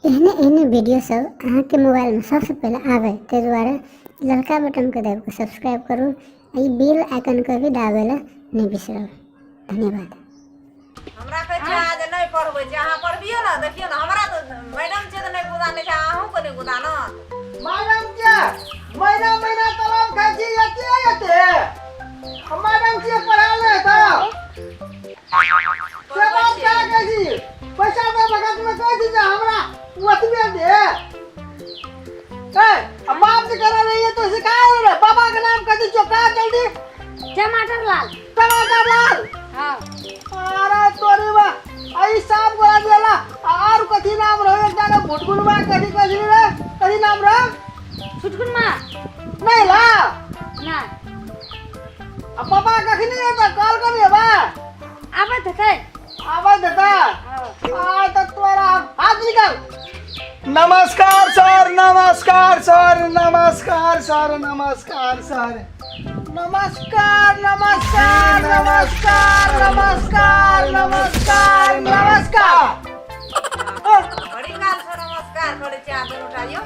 एहने एहने वीडियो सब अहाँ के मोबाइल में सबसे पहले आवे ते दुआरे लड़का बटन को दबा के सब्सक्राइब करू आ बेल आइकन को भी दाबेला नहीं बिसरब। धन्यवाद। हमरा कहै छै आज नहीं पढ़बै छै, अहाँ पढ़बियो ना, देखियो ना हमरा तो मैडम छै त नहीं गुदाने छै, अहूं को नहीं गुदाना। मैडम के महीना महीना तलब खाइ छी एते मैडम के पढ़ाले त के बात क्या कहै छी पैसा दे भगत में कहै छी जे हमरा ओतबे दे अब बाप से करा रही है तो सिखाओ रे। पापा का नाम कह दी चोका जल्दी। टमाटर लाल। टमाटर लाल। हां अरे तोरी बा आई साहब को देला और कथी नाम रहो एक दाना भुटगुलवा कथी कथी रे कथी नाम रहो छुटकुनमा नहीं ला ना अब पापा कखनी आता कॉल कर बा आबे देखे आवाज देता आ तो तोरा हाथ निकाल। नमस्कार सर, नमस्कार सर, नमस्कार सर, नमस्कार सर, नमस्कार नमस्कार नमस्कार नमस्कार नमस्कार नमस्कार। बड़ी काल से नमस्कार करे छै, हाथ उठाइयो।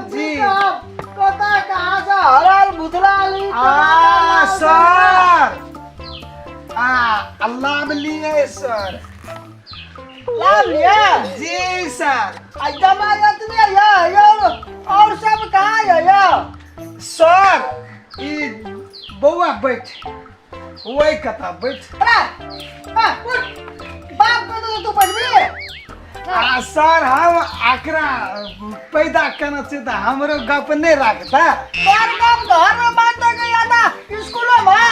जी कता कहां से हराल भुतलाली सर लाभ लिए सर। लाभ लिया जी सर। जमानत में यो और सब कहाँ है यो सर ई बउआ बैठ वही कथा बैठ। बाप को तो तू पढ़बी सर हम आकरा पैदा करना से तो हमरो गप नहीं रखता। तोर काम घर में बात गया था स्कूलों में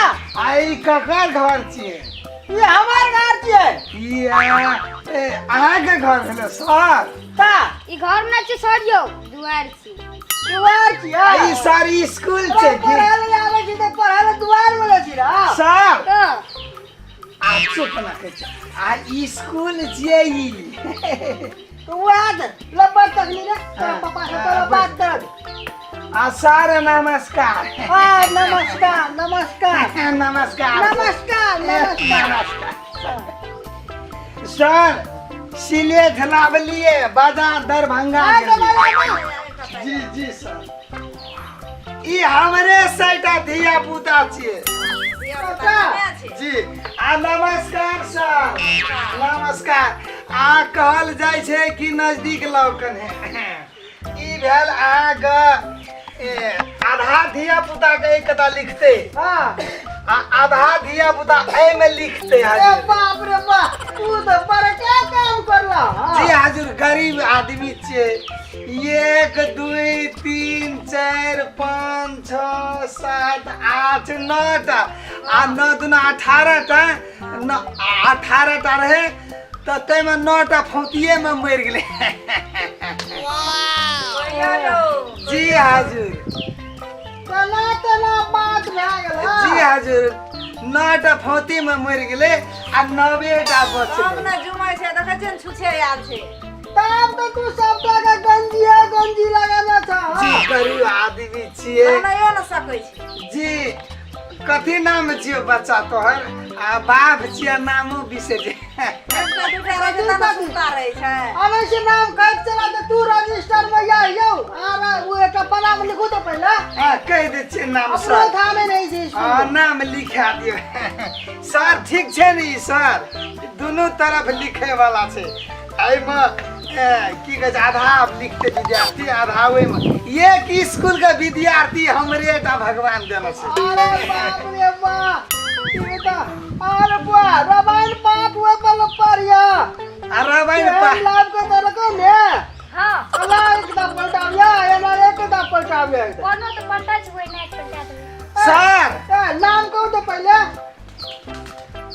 आई ककर घर छिए ये हमार घर छिए ई अहाँ के घर भेले सर। ता ई घर ना छै सरियो दुआर छी दुआर छिए ई सर स्कूल छै की पढ़ाले आवे छी तो पढ़ाले दुआर में छी रा सर। तो आ चुप ना कह आ स्कूल छिए ई तो आज लबर तकली रे पापा से तो बात कर। सर नमस्कार। हां नमस्कार नमस्कार नमस्कार नमस्कार नमस्कार। सर सिलेट लावलिए बाजार दरभंगा के। जी जी सर ई हमरे साइटा धिया पुता छिए। जी आ नमस्कार सर नमस्कार। आ कहल जाय छै कि नजदीक लौकन है ई भेल आग आधा धिया पुता के एक कथा लिखते हां आधा धिया पुता ए में लिखते ए हाजिर। बाप रे बाप तू तो बड़ा क्या काम करला जी हाजिर गरीब आदमी छे 1 2 3 4 5 6 7 8 9 टा आ 9 दूना 18 टा 18 टा रहे तो ते में 9 टा फौतिये में मर गेले। जी हाजिर तना बात भए गेल जी हाजिर 9 टा फौती में मर गेले आ 90 टा बचले। हम ना जुमै छै देखै छै छुछे याद छै। तब तो तू सब का गंजी लगाना था जी गरीब आदमी छिए। बनायो न सकै छी। जी कथी नाम छियो बच्चा तोहर आ बाप छिया नामो बिसर जे एकटा दूटा रह जे तना सुता रहै छै। अबे से नाम कहत चला तो तू रजिस्टर में या यो आरा वो एक पन्ना में लिखो तो पहले कह दे छिए नाम अपनो सर। थाने नहीं छी नाम लिखा दियो सर। ठीक छै नी सर दोनों तरफ लिखे वाला छै एहि में की कहे छै आधा लिखते विद्यार्थी आधा ओहि में एक स्कूल के विद्यार्थी हमरे टा भगवान देने छै। अरे बाप रे बाप ये तो अरे बा रबाइन पाप हुए बल परिया अरे लाभ को तो रखो ने हां अल्लाह एकदम पलटाविया एना एकदम पलटाविया कोनो तो पलटा छै ना एक पलटा दे सर नाम कहो तो पहले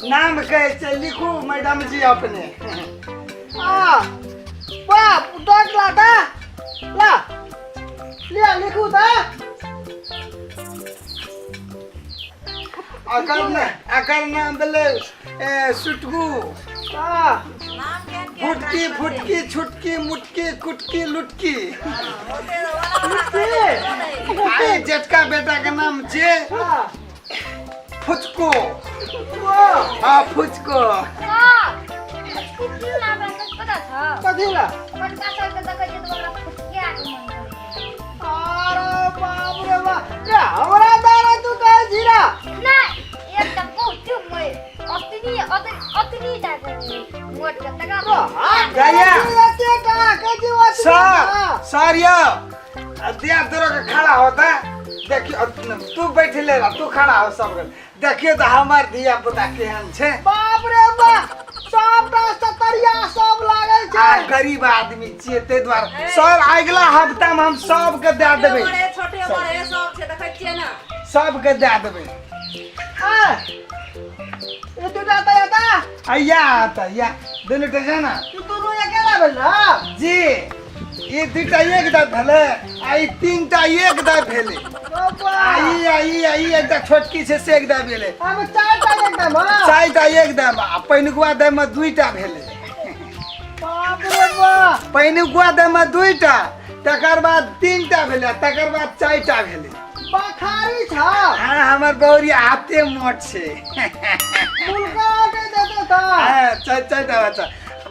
नाम कहे छै लिखू मैडम जी अपने। बाप डॉट लाता ला लिया लिखू था अकर नाम भेले सुटकू नाम केहन के फुटकी फुटकी छुटकी मुटकी कुटकी लुटकी। आई जेठका बेटा के नाम छै फुचको। हाँ फुचको। हां कुछ ना पता हां कथी ला पटका चल के देखे जे तो ओकरा फुटिया के मन अरे बाप रे बाप ये हमरा दारा तू कहे जीरा ना एक त बहुत मैं अतनी जाके मोट के तका गया ये का कथी वात सर यो दिया तोरा के खड़ा होता देखियो तू बैठ ले तू खड़ा हो सब देखियो तो हमार दिया पुता केहन छे बाप रे बाप सबटा सतरिया सब लागल आ छै गरीब आदमी छिए ते द्वारा सर अगला हफ्ता में हम सबके दे देबै बड़े छोटे बड़े सब छै देखै छियै ना सबके दे देबै हां ये तू जाता याता आया आता या दोनों टे जाना तू दोनों अकेला भेल ना जी ये दुटा एक दा भेले आई तीनटा एक दा भेले बाबा आई एकटा छोटकी छै से एक दा भेले हम चारटा एकदम हां चारटा एक दा पहिनुकवा दा में दुईटा भेले बाप रे बाप पहिनुकवा दा में दुईटा तकर बाद तीनटा भेले तकर बाद चारटा भेले बखारी छा हां हमर बौरिया हाथे मोट छै मुलका के देते था हां चारटा बच्चा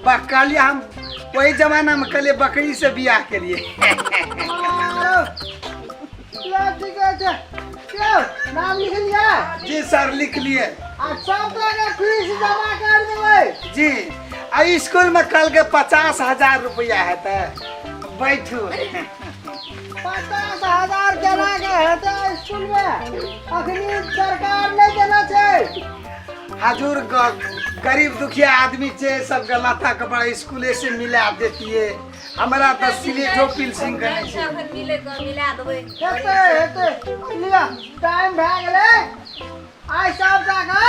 बकली हम वही जमाना में कल बकरी से बियाह के लिए ठीक है क्यों नाम लिख लिया जी सर लिख लिए सब का फीस जमा कर देवे जी आई स्कूल में कल के 50,000 रुपया है तो बैठू 50,000 केना के हेते स्कूल में अखनी सरकार नहीं देना छै हजूर गरीब दुखिया आदमी छे सब लता कपड़ा स्कूले से मिला देती है हमारा तो सिलेटो पिलसिंग करने छे मिला देबै हेते लिया टाइम भ गेले आई सब जगह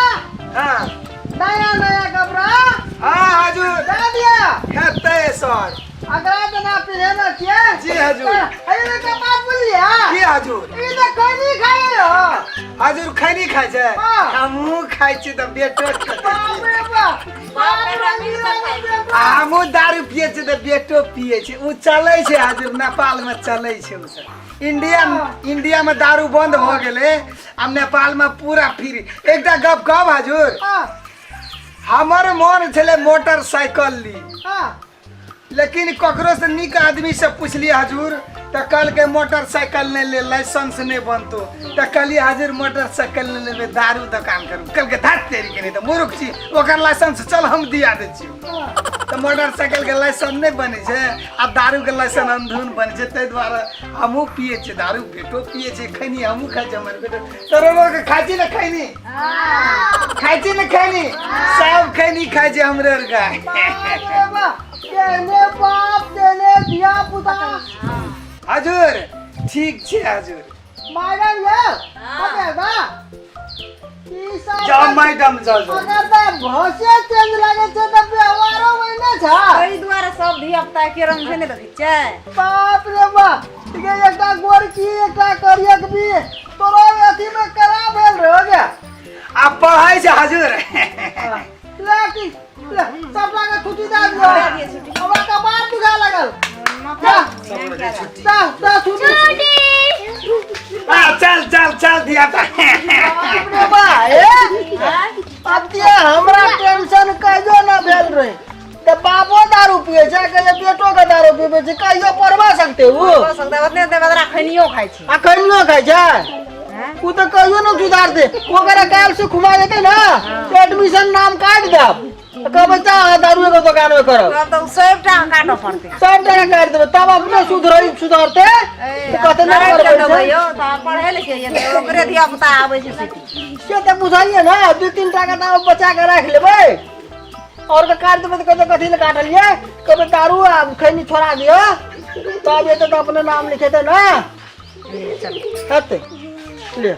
हां नया कपड़ा हां हजूर दे दिया हेते सर अगला दिन आप पहनना छिए जी हजूर अरे के बात बोलिए की हजूर ई तो खैनी खाए हो हजूर खैनी खाइ छै हाँ। हमहू खाइ छी त बेटो बाप रे बाप हमहू दारू पिए छी त बेटो पिए छी उ चलै छै हजूर नेपाल में चलै छै उ सब इंडिया में दारू बंद हो गेले अब नेपाल में पूरा फ्री एकटा गप कहब हजूर हां हमर मन छले मोटरसाइकिल ली हां लेकिन ककरो से निक आदमी से पूछलिए हजूर तो कल के मोटरसाइकिल नहीं ले लाइसेंस नहीं बनतो तो कहलिए हजूर मोटरसाइकिल नहीं लेबे दारू दुकान करू कल के धात तेरी के नहीं तो मूर्ख छी ओकर लाइसेंस चल हम दिया दे छी तो मोटरसाइकिल के लाइसेंस नहीं बने छे आ दारू के लाइसेंस अंधुन बने छे तै द्वारा हमहू पिए छे दारू बेटो पिए छे खैनी हमहू खाइ छे हमर बेटो तोरो के खाइ छी ना खैनी खाइ छी ना खैनी सब खैनी खाइ छे हमरे गाय अरे वाह केने बाप देने दिया पुता हजूर ठीक छे हजूर मैडम ये अबे बा ई सब जाओ मैडम जाओ अगर बा भसे चेंज लागे छे त व्यवहारो महीने छा एहि दुआरे सब धिया पुता के रंग से नहीं देखै छै बाप रे बाप ये एकटा गोरकी एकटा करियक भी तोरो अथी में करा भेल रह गया आप पढ़ाई से हजूर लाकी सब लगा छुट्टी दे दियो हमरा का बात दुखा लगल ता छुट्टी चल दिया था बाप रे बा अब ये हमरा टेंशन कहियो ना भेल रहे ते बाबो दारू पिए छै के बेटो के दारू पीबे छै कहियो पढ़वा सकते हो हो सकता है ओतने बदरा खनियो खाइ छै अखन न खाइ छै उ तो कहियो न सुधार दे ओकरा काल से खुमा देते ना एडमिशन नाम काट दब कहबे ता दारू के दुकान में करब अब तो सबटा काटो पड़ते सब जगह काट देबे तब अपने सुधरते कते न करबे यो त पढ़े लिखे ये ओकरे धिया पुता आबै छै सिटी के त बुझाइए ना 2-3 टाका दाम बचा के रख लेबै और के काट देबे त कते कथि ले काटलिए कहबे दारू खैनी छोड़ा दियो तब ये तो अपने नाम लिखेते ना चल हते ले